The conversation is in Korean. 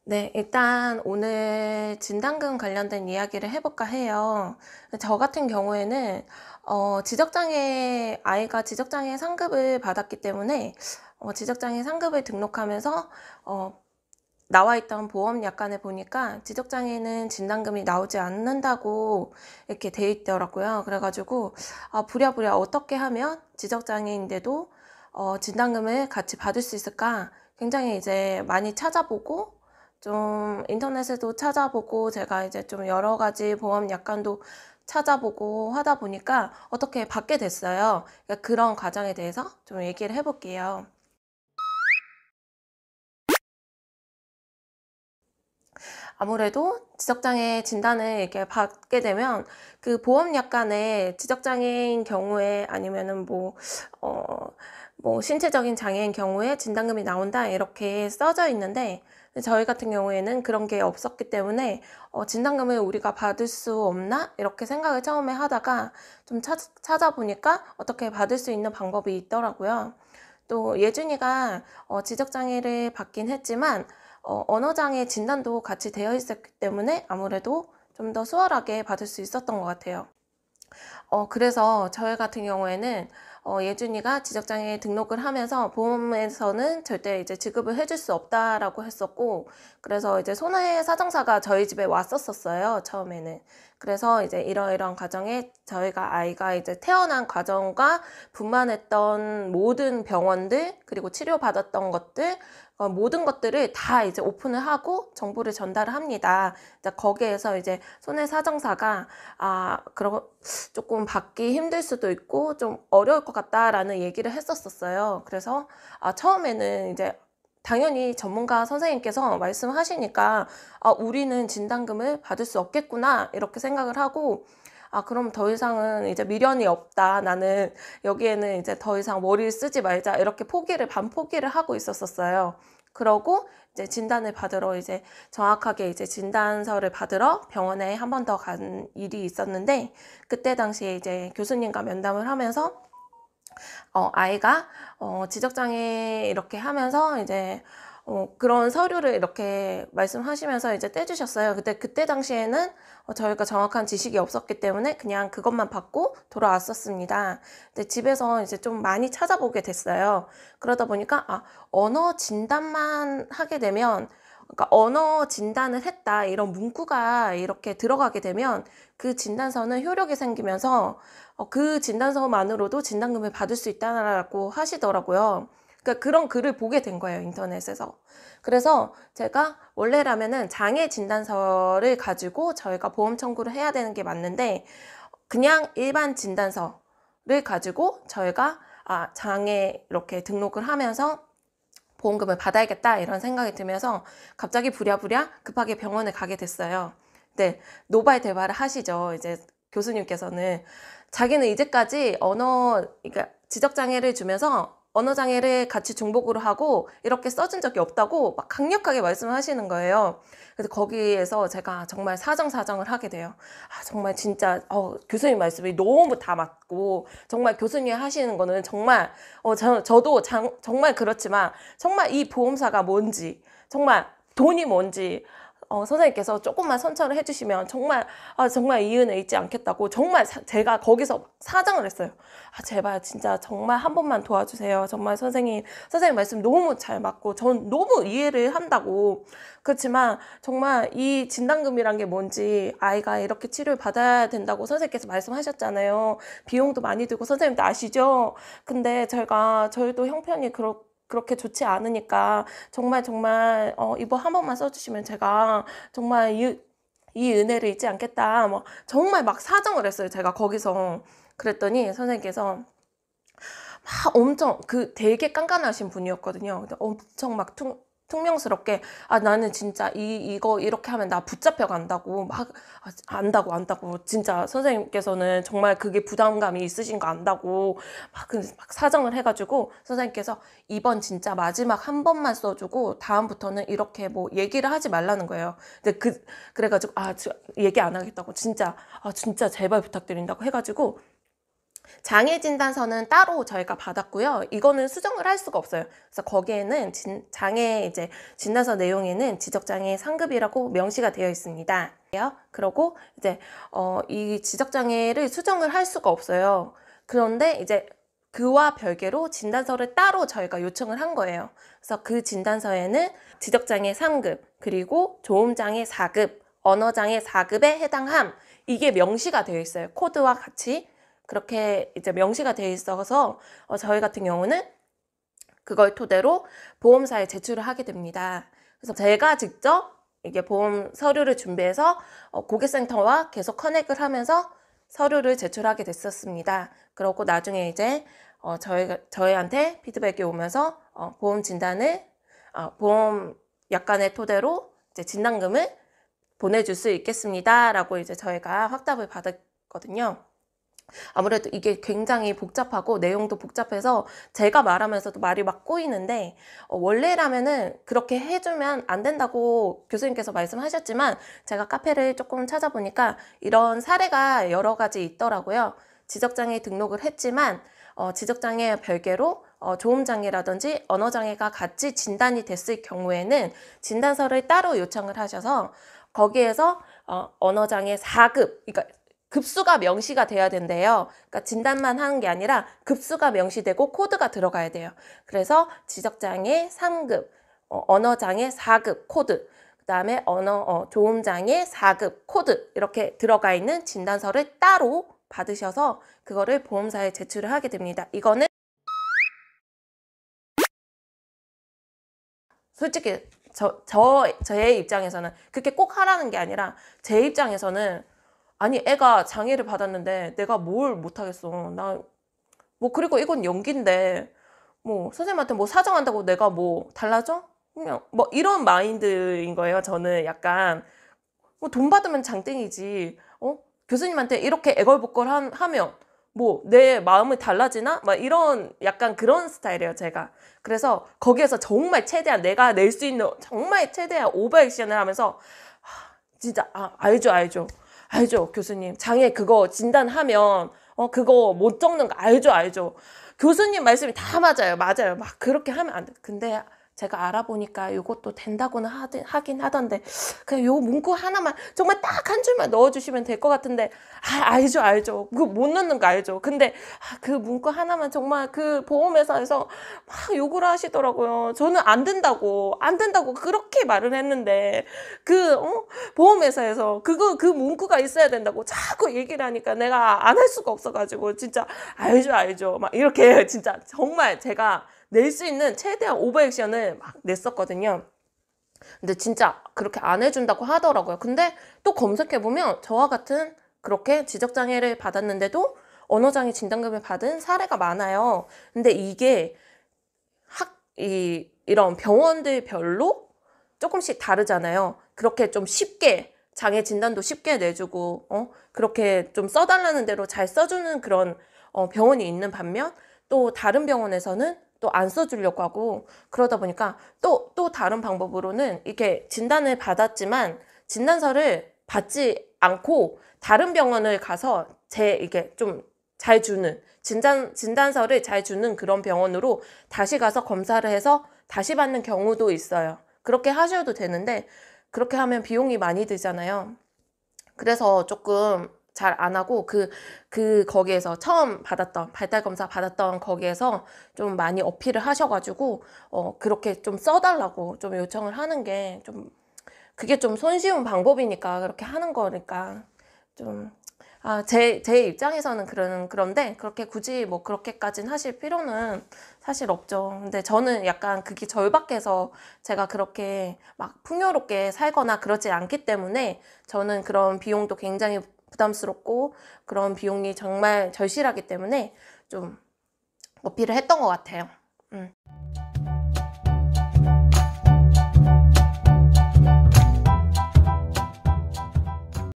네, 일단 오늘 진단금 관련된 이야기를 해볼까 해요. 저 같은 경우에는 아이가 지적장애 상급을 받았기 때문에 지적장애 상급을 등록하면서 나와 있던 보험 약관에 보니까 지적장애는 진단금이 나오지 않는다고 이렇게 돼 있더라고요. 그래가지고 부랴부랴 어떻게 하면 지적장애인데도 진단금을 같이 받을 수 있을까 굉장히 이제 많이 찾아보고 좀 인터넷에도 찾아보고 제가 이제 좀 여러 가지 보험 약관도 찾아보고 하다 보니까 어떻게 받게 됐어요. 그러니까 그런 과정에 대해서 좀 얘기를 해볼게요. 아무래도 지적장애 진단을 이렇게 받게 되면 그 보험 약관에 지적장애인 경우에 아니면은 뭐 신체적인 장애인 경우에 진단금이 나온다 이렇게 써져 있는데 저희 같은 경우에는 그런 게 없었기 때문에 진단금을 우리가 받을 수 없나 이렇게 생각을 처음에 하다가 좀 찾아보니까 어떻게 받을 수 있는 방법이 있더라고요. 또 예준이가 지적장애를 받긴 했지만 언어장애 진단도 같이 되어 있었기 때문에 아무래도 좀 더 수월하게 받을 수 있었던 것 같아요. 그래서 저희 같은 경우에는 예준이가 지적장애 등록을 하면서 보험에서는 절대 이제 지급을 해줄 수 없다라고 했었고, 그래서 이제 손해사정사가 저희 집에 왔었어요, 처음에는. 그래서 이제 이러이러한 과정에 아이가 이제 태어난 과정과 분만했던 모든 병원들, 그리고 치료받았던 것들, 모든 것들을 다 이제 오픈을 하고 정보를 전달을 합니다. 거기에서 이제 손해사정사가 조금 받기 힘들 수도 있고 좀 어려울 것 같다라는 얘기를 했었어요. 그래서 처음에는 이제 당연히 전문가 선생님께서 말씀하시니까 우리는 진단금을 받을 수 없겠구나 이렇게 생각을 하고 그럼 더 이상은 이제 미련이 없다. 나는 여기에는 이제 더 이상 머리를 쓰지 말자. 이렇게 반 포기를 하고 있었어요. 그러고 이제 진단을 받으러 이제 정확하게 이제 진단서를 받으러 병원에 한 번 더 간 일이 있었는데 그때 당시에 이제 교수님과 면담을 하면서 아이가 지적장애 이렇게 하면서 이제 그런 서류를 이렇게 말씀하시면서 이제 떼주셨어요. 그때 당시에는 저희가 정확한 지식이 없었기 때문에 그냥 그것만 받고 돌아왔었습니다. 근데 집에서 이제 좀 많이 찾아보게 됐어요. 그러다 보니까 언어 진단만 하게 되면 그러니까 언어 진단을 했다 이런 문구가 이렇게 들어가게 되면 그 진단서는 효력이 생기면서 그 진단서만으로도 진단금을 받을 수 있다라고 하시더라고요. 그러니까 그런 글을 보게 된 거예요, 인터넷에서. 그래서 제가 원래라면은 장애 진단서를 가지고 저희가 보험 청구를 해야 되는 게 맞는데 그냥 일반 진단서를 가지고 저희가 장애 이렇게 등록을 하면서 보험금을 받아야겠다 이런 생각이 들면서 갑자기 부랴부랴 급하게 병원에 가게 됐어요. 근데 노발대발을 하시죠. 이제 교수님께서는 자기는 이제까지 그러니까 지적장애를 주면서 언어장애를 같이 중복으로 하고 이렇게 써준 적이 없다고 막 강력하게 말씀하시는 거예요. 그래서 거기에서 제가 정말 사정사정을 하게 돼요. 정말 진짜 교수님 말씀이 너무 다 맞고 정말 교수님이 하시는 거는 정말 저도 정말 그렇지만 정말 이 보험사가 뭔지 정말 돈이 뭔지 선생님께서 조금만 선처를 해주시면 정말 이 은혜 잊지 않겠다고 정말 제가 거기서 사정을 했어요. 제발 진짜 정말 한 번만 도와주세요. 정말 선생님 말씀 너무 잘 맞고 전 너무 이해를 한다고. 그렇지만 정말 이 진단금이란 게 뭔지 아이가 이렇게 치료를 받아야 된다고 선생님께서 말씀하셨잖아요. 비용도 많이 들고 선생님도 아시죠? 근데 저희도 형편이 그렇게 좋지 않으니까 정말 이거 한 번만 써주시면 제가 정말 이 은혜를 잊지 않겠다. 뭐 정말 막 사정을 했어요. 제가 거기서 그랬더니 선생님께서 막 엄청 되게 깐깐하신 분이었거든요. 근데 엄청 막 퉁명스럽게 나는 진짜 이거 이렇게 하면 나 붙잡혀 간다고 막 안다고 진짜 선생님께서는 정말 그게 부담감이 있으신 거 안다고 막 사정을 해가지고 선생님께서 이번 진짜 마지막 한 번만 써주고 다음부터는 이렇게 뭐 얘기를 하지 말라는 거예요. 근데 그래가지고 얘기 안 하겠다고 진짜 제발 부탁드린다고 해가지고 장애 진단서는 따로 저희가 받았고요. 이거는 수정을 할 수가 없어요. 그래서 거기에는 장애 이제 진단서 내용에는 지적장애 상급이라고 명시가 되어 있습니다. 그리고 이제 이 지적장애를 수정을 할 수가 없어요. 그런데 이제 그와 별개로 진단서를 따로 저희가 요청을 한 거예요. 그래서 그 진단서에는 지적장애 3급, 그리고 조음장애 4급, 언어장애 4급에 해당함, 이게 명시가 되어 있어요. 코드와 같이 그렇게 이제 명시가 되어 있어서 저희 같은 경우는 그걸 토대로 보험사에 제출을 하게 됩니다. 그래서 제가 직접 이게 보험 서류를 준비해서 고객센터와 계속 커넥을 하면서 서류를 제출하게 됐었습니다. 그러고 나중에 이제 저희한테 피드백이 오면서 보험 진단을 보험 약관의 토대로 이제 진단금을 보내줄 수 있겠습니다. 라고 이제 저희가 확답을 받았거든요. 아무래도 이게 굉장히 복잡하고 내용도 복잡해서 제가 말하면서도 말이 막 꼬이는데 원래라면은 그렇게 해주면 안 된다고 교수님께서 말씀하셨지만 제가 카페를 조금 찾아보니까 이런 사례가 여러 가지 있더라고요. 지적장애 등록을 했지만 지적장애 별개로 조음장애라든지 언어장애가 같이 진단이 됐을 경우에는 진단서를 따로 요청을 하셔서 거기에서 언어장애 4급, 그러니까 급수가 명시가 돼야 된대요. 그러니까 진단만 하는 게 아니라 급수가 명시되고 코드가 들어가야 돼요. 그래서 지적장애 3급, 언어장애 4급 코드, 그 다음에 조음장애 4급 코드 이렇게 들어가 있는 진단서를 따로 받으셔서 그거를 보험사에 제출을 하게 됩니다. 이거는 솔직히 저의 입장에서는 그렇게 꼭 하라는 게 아니라 제 입장에서는 아니 애가 장애를 받았는데 내가 뭘 못하겠어. 그리고 이건 연기인데 선생님한테 사정한다고 내가 달라져? 그냥 이런 마인드인 거예요. 저는 약간 돈 받으면 장땡이지. 교수님한테 이렇게 애걸복걸 하면 내 마음이 달라지나? 이런 약간 그런 스타일이에요, 제가. 그래서 거기에서 정말 최대한 내가 낼 수 있는 정말 최대한 오버액션을 하면서 진짜 알죠 교수님. 장애 그거 진단하면 그거 못 적는 거 알죠. 교수님 말씀이 다 맞아요. 막 그렇게 하면 안 돼. 근데 제가 알아보니까 이것도 된다고는 하긴 하던데 그냥 요 문구 하나만 정말 딱 한 줄만 넣어주시면 될 것 같은데 알죠. 그거 못 넣는 거 알죠. 근데 그 문구 하나만 정말 그 보험회사에서 막 욕을 하시더라고요. 저는 안 된다고 그렇게 말을 했는데 보험회사에서 그 문구가 있어야 된다고 자꾸 얘기를 하니까 내가 안 할 수가 없어가지고 진짜 알죠 막 이렇게 진짜 정말 제가 낼 수 있는 최대한 오버액션을 막 냈었거든요. 근데 진짜 그렇게 안 해준다고 하더라고요. 근데 또 검색해보면 저와 같은 그렇게 지적장애를 받았는데도 언어장애 진단금을 받은 사례가 많아요. 근데 이게 이런 병원들별로 조금씩 다르잖아요. 그렇게 좀 쉽게 장애 진단도 쉽게 내주고 그렇게 좀 써달라는 대로 잘 써주는 그런 병원이 있는 반면 또 다른 병원에서는 또 안 써주려고 하고 그러다 보니까 또 다른 방법으로는 이렇게 진단을 받았지만 진단서를 받지 않고 다른 병원을 가서 이게 좀 잘 주는 진단서를 잘 주는 그런 병원으로 다시 가서 검사를 해서 다시 받는 경우도 있어요. 그렇게 하셔도 되는데 그렇게 하면 비용이 많이 들잖아요. 그래서 조금 잘 안 하고 거기에서 처음 발달 검사 받았던 거기에서 좀 많이 어필을 하셔가지고 그렇게 좀 써달라고 좀 요청을 하는 게 그게 좀 손쉬운 방법이니까 그렇게 하는 거니까 제 입장에서는 그런데 그렇게 굳이 그렇게까지는 하실 필요는 사실 없죠. 근데 저는 약간 그게 절박해서 제가 그렇게 막 풍요롭게 살거나 그러지 않기 때문에 저는 그런 비용도 굉장히 부담스럽고 그런 비용이 정말 절실하기 때문에 좀 어필을 했던 것 같아요.